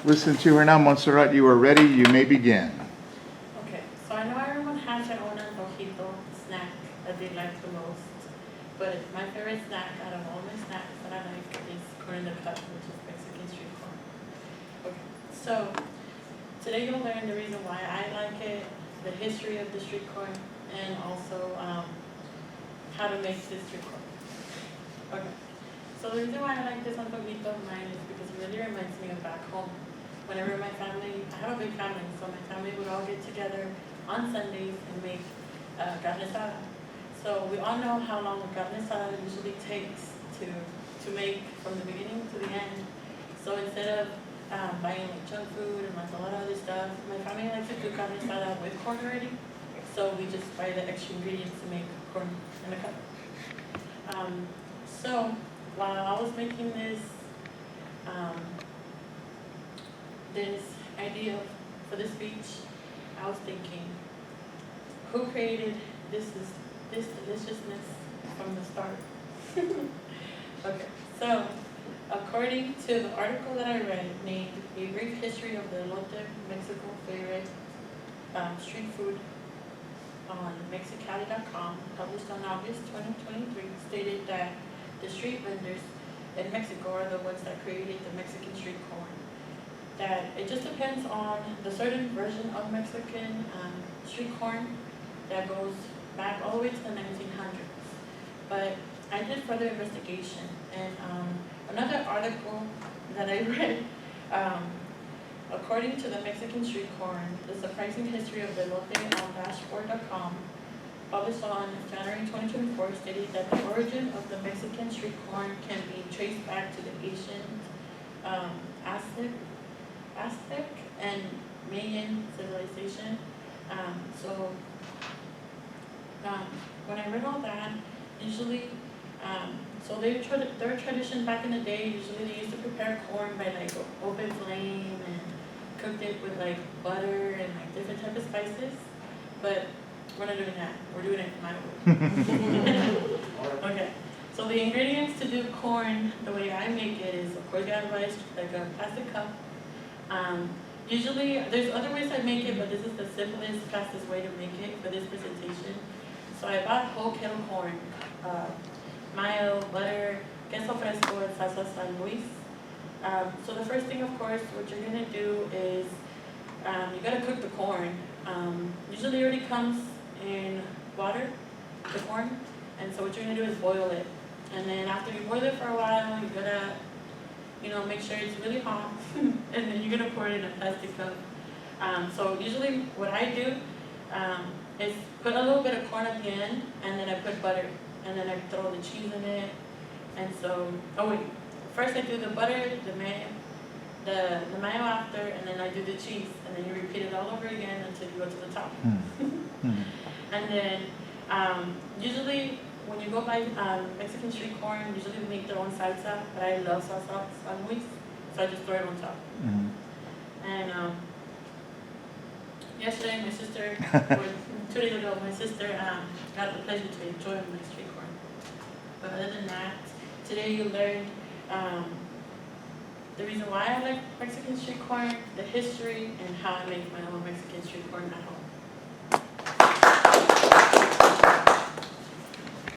listen to her now. Montserrat, you are ready. You may begin. Okay, so I know everyone has their own antojito snack that they like the most, but my favorite snack out of all my snacks that I like is corn in the cup, which is Mexican street corn. Okay, so today you'll learn the reason why I like it, the history of the street corn, and also how to make this street corn. Okay, so the reason why I like this antojito of mine is because it really reminds me of back home. Whenever my family, I have a big family, so my family would all get together on Sundays and make carne asada. So we all know how long carne asada usually takes to make from the beginning to the end. So instead of buying like junk food and like a lot of other stuff, my family likes to do carne asada with corn already. So we just buy the extra ingredients to make corn in a cup. So while I was making this idea for this speech, I was thinking, who created this deliciousness from the start? Okay, so according to the article that I read named A Brief History of the Elote, Mexico Favorite Street Food on Mexicali.com, published on August 2023, stated that the street vendors in Mexico are the ones that created the Mexican street corn. That it just depends on the certain version of Mexican street corn that goes back all the way to the 1900s. But I did further investigation, and another article that I read, according to the Mexican street corn, the surprising history of the elote on dashboard.com, published on January 2024, stated that the origin of the Mexican street corn can be traced back to the ancient Aztec and Mayan civilization. When I read all that, usually, so their tradition back in the day, usually they used to prepare corn by like open flame and cooked it with like butter and like different type of spices. But we're not doing that. We're doing it my way. Okay. So the ingredients to do corn, the way I make it is, of course, you have like a plastic cup. Usually, there's other ways I make it, but this is the simplest, fastest way to make it for this presentation. So I bought whole kettle corn, mayo, butter, queso fresco, and salsa San Luis. So the first thing, of course, what you're gonna do is you gotta cook the corn. Usually, it already comes in water, the corn, and so what you're gonna do is boil it. And then after you boil it for a while, you gotta make sure it's really hot, and then you're gonna pour it in a plastic cup. So usually what I do is put a little bit of corn at the end, and then I put butter, and then I throw the cheese in it. And so, first I do the butter, the mayo after, and then I do the cheese, and then you repeat it all over again until you go to the top. And then usually, when you go buy Mexican street corn, usually they make their own salsa, but I love salsa San Luis, so I just throw it on top. And yesterday, my sister, or 2 days ago, my sister got the pleasure to enjoy my street corn. But other than that, today you learned the reason why I like Mexican street corn, the history, and how I make my own Mexican street corn at home.